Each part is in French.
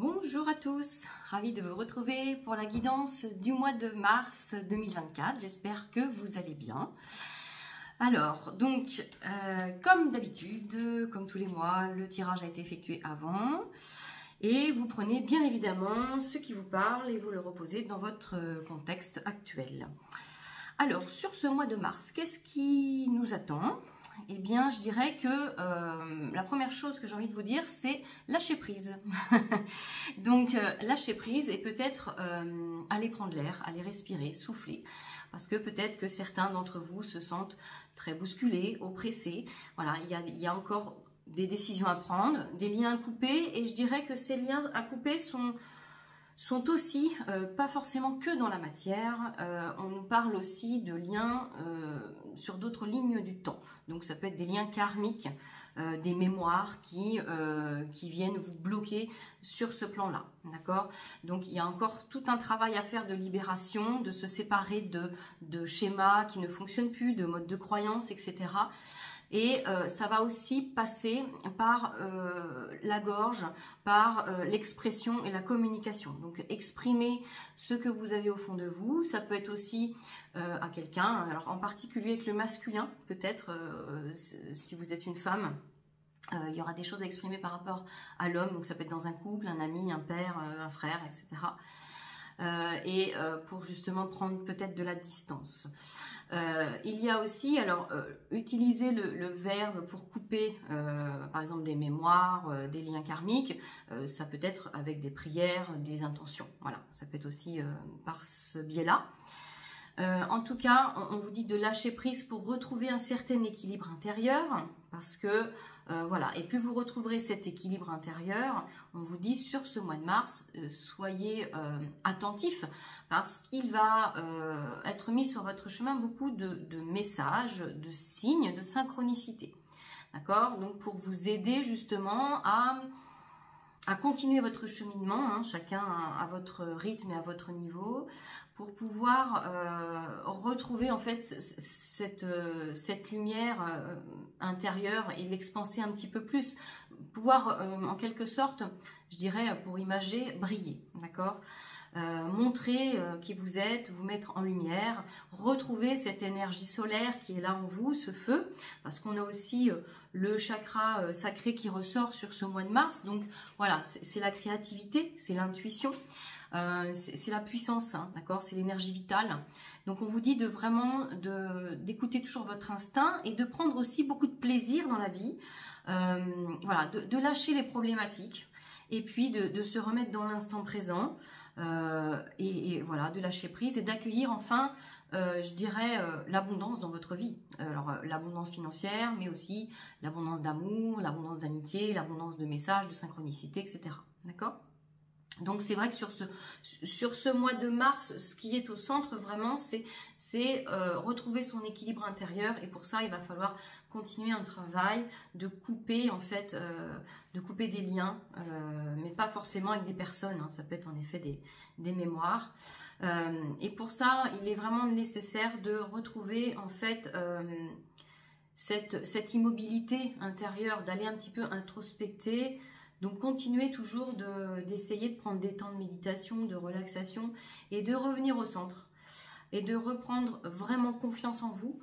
Bonjour à tous, ravie de vous retrouver pour la guidance du mois de mars 2024. J'espère que vous allez bien. Alors, donc, comme d'habitude, comme tous les mois, le tirage a été effectué avant. Et vous prenez bien évidemment ce qui vous parle et vous le reposez dans votre contexte actuel. Alors, sur ce mois de mars, qu'est-ce qui nous attend ? Eh bien, je dirais que la première chose que j'ai envie de vous dire, c'est lâcher prise. Donc, lâcher prise et peut-être aller prendre l'air, aller respirer, souffler. Parce que peut-être que certains d'entre vous se sentent très bousculés, oppressés. Voilà, il y a encore des décisions à prendre, des liens à couper. Et je dirais que ces liens à couper sont aussi, pas forcément que dans la matière, on nous parle aussi de liens sur d'autres lignes du temps. Donc ça peut être des liens karmiques, des mémoires qui viennent vous bloquer sur ce plan-là, d'accord? Donc il y a encore tout un travail à faire de libération, de se séparer de schémas qui ne fonctionnent plus, de modes de croyance, etc. Et ça va aussi passer par la gorge, par l'expression et la communication. Donc exprimer ce que vous avez au fond de vous, ça peut être aussi à quelqu'un, alors en particulier avec le masculin, peut-être si vous êtes une femme. Il y aura des choses à exprimer par rapport à l'homme, donc ça peut être dans un couple, un ami, un père, un frère, etc. Pour justement prendre peut-être de la distance. Il y a aussi, alors, utiliser le verbe pour couper, par exemple, des mémoires, des liens karmiques, ça peut être avec des prières, des intentions. Voilà, ça peut être aussi par ce biais-là. En tout cas, on vous dit de lâcher prise pour retrouver un certain équilibre intérieur, parce que, voilà, et plus vous retrouverez cet équilibre intérieur, on vous dit sur ce mois de mars, soyez attentifs, parce qu'il va être mis sur votre chemin beaucoup de messages, de signes, de synchronicité. D'accord? Donc, pour vous aider justement à continuer votre cheminement, hein, chacun à votre rythme et à votre niveau, pour pouvoir retrouver en fait cette lumière intérieure et l'expanser un petit peu plus, pouvoir en quelque sorte, je dirais pour imager, briller, d'accord ? Montrer qui vous êtes, vous mettre en lumière, retrouver cette énergie solaire qui est là en vous, ce feu, parce qu'on a aussi le chakra sacré qui ressort sur ce mois de mars, donc voilà, c'est la créativité, c'est l'intuition, c'est la puissance, hein, d'accord, c'est l'énergie vitale. Donc on vous dit de vraiment d'écouter toujours votre instinct et de prendre aussi beaucoup de plaisir dans la vie, voilà, de lâcher les problématiques et puis de se remettre dans l'instant présent. Et voilà, de lâcher prise et d'accueillir enfin, je dirais, l'abondance dans votre vie. Alors, l'abondance financière, mais aussi l'abondance d'amour, l'abondance d'amitié, l'abondance de messages, de synchronicité, etc. D'accord ? Donc, c'est vrai que sur ce mois de mars, ce qui est au centre vraiment, c'est retrouver son équilibre intérieur. Et pour ça, il va falloir continuer un travail de couper, en fait, de couper des liens, mais pas forcément avec des personnes. Hein, ça peut être en effet des mémoires. Et pour ça, il est vraiment nécessaire de retrouver, en fait, cette immobilité intérieure, d'aller un petit peu introspecter. Donc, continuez toujours d'essayer de prendre des temps de méditation, de relaxation et de revenir au centre et de reprendre vraiment confiance en vous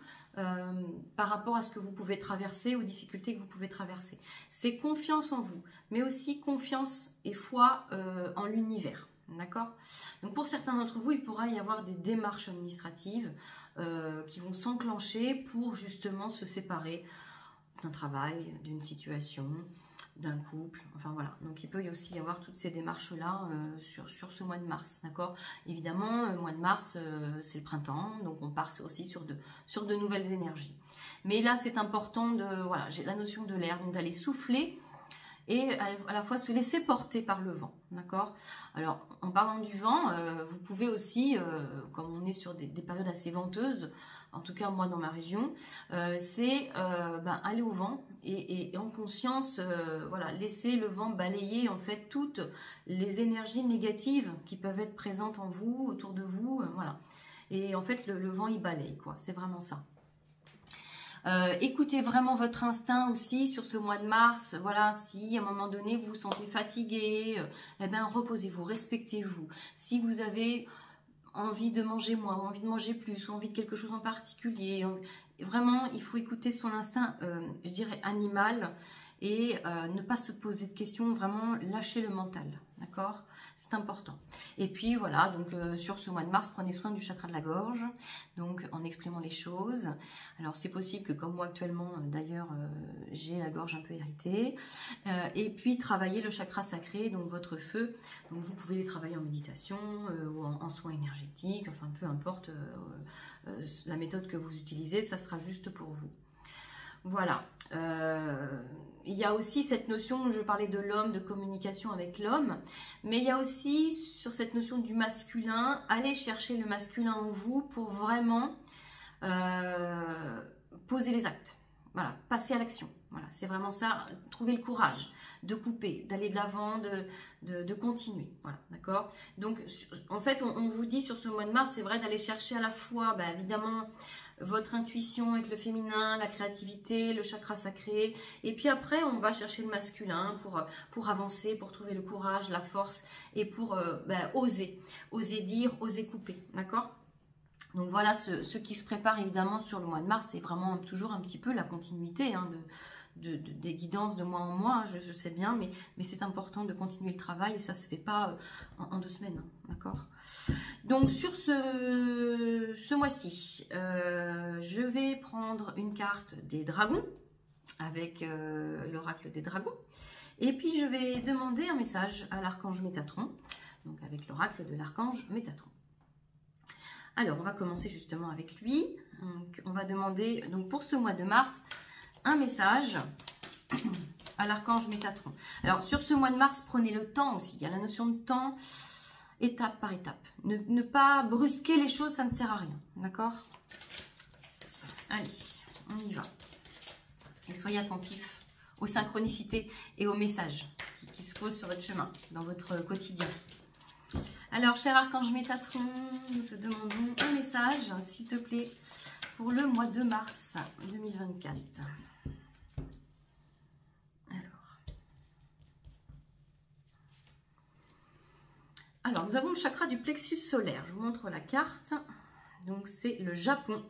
par rapport à ce que vous pouvez traverser, aux difficultés que vous pouvez traverser. C'est confiance en vous, mais aussi confiance et foi en l'univers. D'accord ? Donc, pour certains d'entre vous, il pourra y avoir des démarches administratives qui vont s'enclencher pour justement se séparer d'un travail, d'une situation, d'un couple, enfin voilà. Donc il peut y aussi y avoir toutes ces démarches-là sur ce mois de mars, d'accord ? Évidemment, le mois de mars, c'est le printemps, donc on part aussi sur de nouvelles énergies. Mais là, c'est important voilà, j'ai la notion de l'air, donc d'aller souffler et à la fois se laisser porter par le vent, d'accord ? Alors, en parlant du vent, vous pouvez aussi, comme on est sur des périodes assez venteuses, en tout cas moi dans ma région, c'est aller au vent et en conscience, voilà, laisser le vent balayer en fait toutes les énergies négatives qui peuvent être présentes en vous, autour de vous, voilà. Et en fait le vent il balaye, quoi, c'est vraiment ça. Écoutez vraiment votre instinct aussi sur ce mois de mars. Voilà, si à un moment donné vous vous sentez fatigué, eh bien reposez-vous, respectez-vous. Si vous avez envie de manger moins, ou envie de manger plus, ou envie de quelque chose en particulier, vraiment il faut écouter son instinct, je dirais animal, et ne pas se poser de questions, vraiment lâcher le mental, d'accord? C'est important. Et puis voilà, donc sur ce mois de mars, prenez soin du chakra de la gorge, donc en exprimant les choses. Alors c'est possible que comme moi actuellement, d'ailleurs, j'ai la gorge un peu irritée. Et puis travailler le chakra sacré, donc votre feu. Donc vous pouvez les travailler en méditation ou en soins énergétiques, enfin peu importe la méthode que vous utilisez, ça sera juste pour vous. Voilà. Il y a aussi cette notion, je parlais de l'homme, de communication avec l'homme, mais il y a aussi sur cette notion du masculin, allez chercher le masculin en vous pour vraiment poser les actes. Voilà, passer à l'action. Voilà, c'est vraiment ça, trouver le courage de couper, d'aller de l'avant, de continuer. Voilà, d'accord? Donc, en fait, on vous dit sur ce mois de mars, c'est vrai d'aller chercher à la fois, bah, évidemment, votre intuition avec le féminin, la créativité, le chakra sacré. Et puis après, on va chercher le masculin pour avancer, pour trouver le courage, la force et pour oser dire, oser couper. D'accord? Donc voilà ce qui se prépare évidemment sur le mois de mars. C'est vraiment toujours un petit peu la continuité hein, des guidances de mois en mois, hein, je sais bien, mais c'est important de continuer le travail et ça ne se fait pas en 2 semaines, hein, d'accord? Donc sur ce mois-ci, je vais prendre une carte des dragons, avec l'oracle des dragons, et puis je vais demander un message à l'archange Métatron, donc avec l'oracle de l'archange Métatron. Alors on va commencer justement avec lui, donc, on va demander donc pour ce mois de mars, un message à l'archange Métatron. Alors sur ce mois de mars, prenez le temps aussi. Il y a la notion de temps, étape par étape. Ne pas brusquer les choses, ça ne sert à rien. D'accord? Allez, on y va. Et soyez attentifs aux synchronicités et aux messages qui se posent sur votre chemin, dans votre quotidien. Alors, cher archange Métatron, nous te demandons un message, s'il te plaît, pour le mois de mars 2024. Alors, nous avons le chakra du plexus solaire. Je vous montre la carte. Donc, c'est le Japon,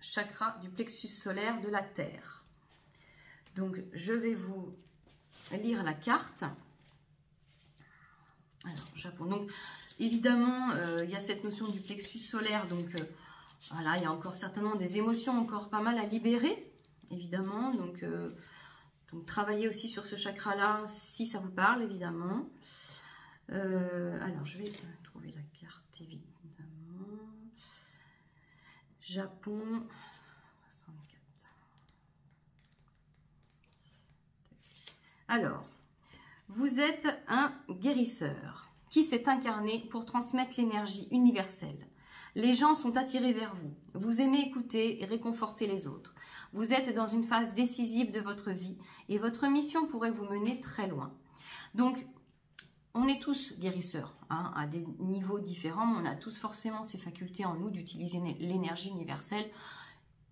chakra du plexus solaire de la Terre. Donc, je vais vous lire la carte. Alors, Japon. Donc, évidemment, il y a cette notion du plexus solaire. Donc, voilà, il y a encore certainement des émotions encore pas mal à libérer, évidemment. Donc travaillez aussi sur ce chakra-là, si ça vous parle, évidemment. Alors, je vais trouver la carte, évidemment. Japon. 64. Alors, vous êtes un guérisseur qui s'est incarné pour transmettre l'énergie universelle. Les gens sont attirés vers vous. Vous aimez écouter et réconforter les autres. Vous êtes dans une phase décisive de votre vie et votre mission pourrait vous mener très loin. Donc, on est tous guérisseurs, hein, à des niveaux différents, mais on a tous forcément ces facultés en nous d'utiliser l'énergie universelle.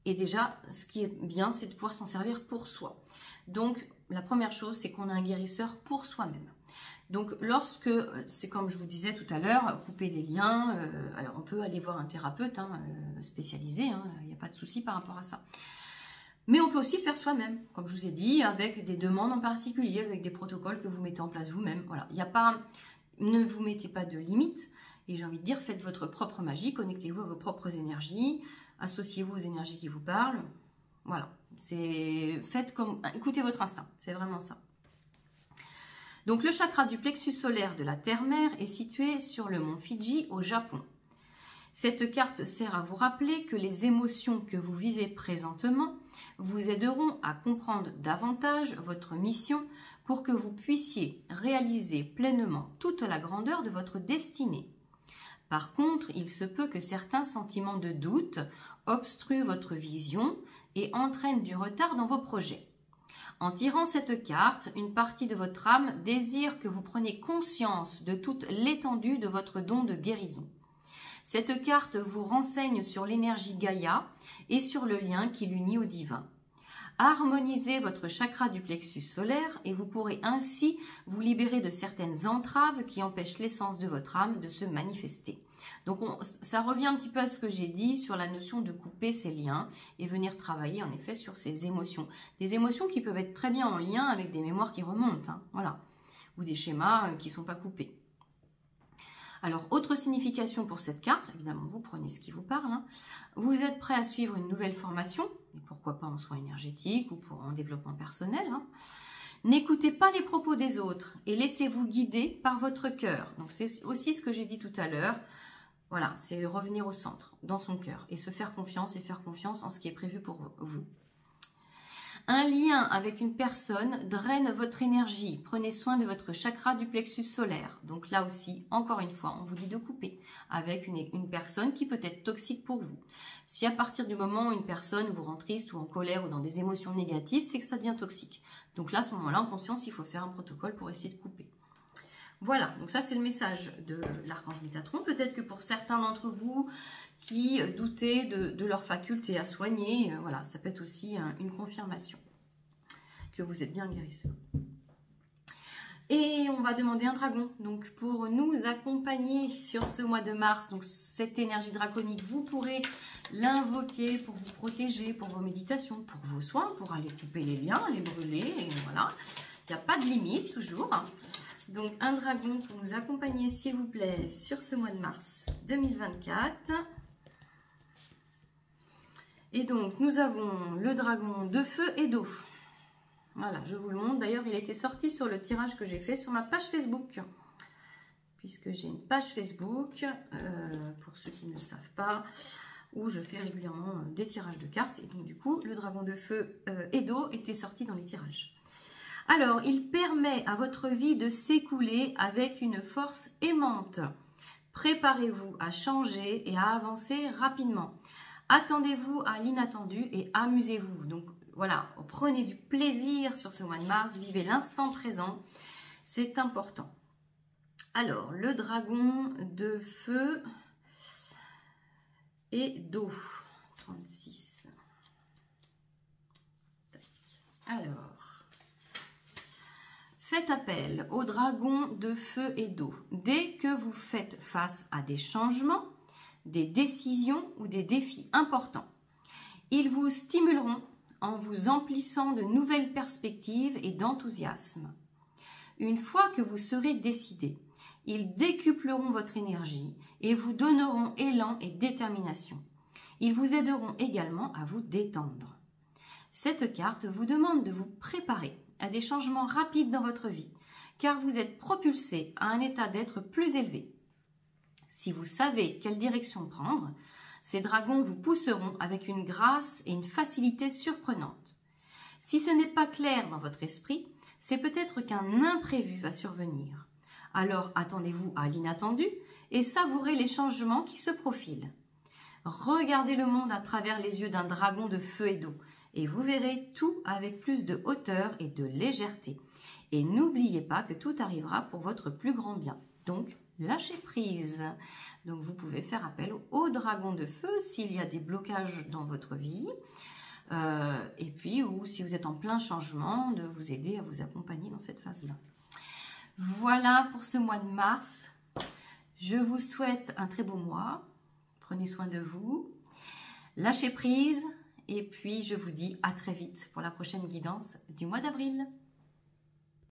Et déjà, ce qui est bien, c'est de pouvoir s'en servir pour soi. Donc, la première chose, c'est qu'on a un guérisseur pour soi-même. Donc, lorsque, c'est comme je vous disais tout à l'heure, couper des liens, alors on peut aller voir un thérapeute hein, spécialisé, il n'y a pas de souci par rapport à ça. Mais on peut aussi le faire soi-même, comme je vous ai dit, avec des demandes en particulier, avec des protocoles que vous mettez en place vous-même. Voilà, il n'y a pas, ne vous mettez pas de limites. Et j'ai envie de dire, faites votre propre magie, connectez-vous à vos propres énergies, associez-vous aux énergies qui vous parlent. Voilà, faites comme, écoutez votre instinct, c'est vraiment ça. Donc le chakra du plexus solaire de la Terre-Mère est situé sur le mont Fidji au Japon. Cette carte sert à vous rappeler que les émotions que vous vivez présentement vous aideront à comprendre davantage votre mission pour que vous puissiez réaliser pleinement toute la grandeur de votre destinée. Par contre, il se peut que certains sentiments de doute obstruent votre vision et entraînent du retard dans vos projets. En tirant cette carte, une partie de votre âme désire que vous preniez conscience de toute l'étendue de votre don de guérison. Cette carte vous renseigne sur l'énergie Gaïa et sur le lien qui l'unit au divin. Harmonisez votre chakra du plexus solaire et vous pourrez ainsi vous libérer de certaines entraves qui empêchent l'essence de votre âme de se manifester. Donc ça revient un petit peu à ce que j'ai dit sur la notion de couper ces liens et venir travailler en effet sur ces émotions. Des émotions qui peuvent être très bien en lien avec des mémoires qui remontent, hein, voilà, ou des schémas qui ne sont pas coupés. Alors, autre signification pour cette carte, évidemment, vous prenez ce qui vous parle. Hein. Vous êtes prêt à suivre une nouvelle formation, et pourquoi pas en soins énergétiques ou en développement personnel. Hein. N'écoutez pas les propos des autres et laissez-vous guider par votre cœur. Donc, c'est aussi ce que j'ai dit tout à l'heure. Voilà, c'est revenir au centre, dans son cœur, et se faire confiance et faire confiance en ce qui est prévu pour vous. Un lien avec une personne draine votre énergie. Prenez soin de votre chakra du plexus solaire. Donc là aussi, encore une fois, on vous dit de couper avec une personne qui peut être toxique pour vous. Si à partir du moment où une personne vous rend triste ou en colère ou dans des émotions négatives, c'est que ça devient toxique. Donc là, à ce moment-là, en conscience, il faut faire un protocole pour essayer de couper. Voilà, donc ça c'est le message de l'archange Métatron. Peut-être que pour certains d'entre vous qui doutaient de leur faculté à soigner, voilà, ça peut être aussi une confirmation que vous êtes bien guérisseur. Et on va demander un dragon, donc pour nous accompagner sur ce mois de mars. Donc cette énergie draconique, vous pourrez l'invoquer pour vous protéger, pour vos méditations, pour vos soins, pour aller couper les liens, les brûler, et voilà. Il n'y a pas de limite toujours. Donc un dragon pour nous accompagner s'il vous plaît sur ce mois de mars 2024. Et donc nous avons le dragon de feu et d'eau. Voilà, je vous le montre. D'ailleurs, il était sorti sur le tirage que j'ai fait sur ma page Facebook. Puisque j'ai une page Facebook, pour ceux qui ne le savent pas, où je fais régulièrement des tirages de cartes. Et donc du coup, le dragon de feu et d'eau était sorti dans les tirages. Alors, il permet à votre vie de s'écouler avec une force aimante. Préparez-vous à changer et à avancer rapidement. Attendez-vous à l'inattendu et amusez-vous. Donc voilà, prenez du plaisir sur ce mois de mars, vivez l'instant présent, c'est important. Alors, le dragon de feu et d'eau, 36. Alors, faites appel au dragon de feu et d'eau. Dès que vous faites face à des changements, des décisions ou des défis importants, ils vous stimuleront en vous emplissant de nouvelles perspectives et d'enthousiasme. Une fois que vous serez décidé, ils décupleront votre énergie et vous donneront élan et détermination. Ils vous aideront également à vous détendre. Cette carte vous demande de vous préparer à des changements rapides dans votre vie, car vous êtes propulsé à un état d'être plus élevé. Si vous savez quelle direction prendre, ces dragons vous pousseront avec une grâce et une facilité surprenantes. Si ce n'est pas clair dans votre esprit, c'est peut-être qu'un imprévu va survenir. Alors attendez-vous à l'inattendu et savourez les changements qui se profilent. Regardez le monde à travers les yeux d'un dragon de feu et d'eau et vous verrez tout avec plus de hauteur et de légèreté. Et n'oubliez pas que tout arrivera pour votre plus grand bien. Donc, lâchez prise. Donc, vous pouvez faire appel au dragon de feu s'il y a des blocages dans votre vie. Et puis, ou si vous êtes en plein changement, de vous aider à vous accompagner dans cette phase-là. Voilà pour ce mois de mars. Je vous souhaite un très beau mois. Prenez soin de vous. Lâchez prise. Et puis, je vous dis à très vite pour la prochaine guidance du mois d'avril.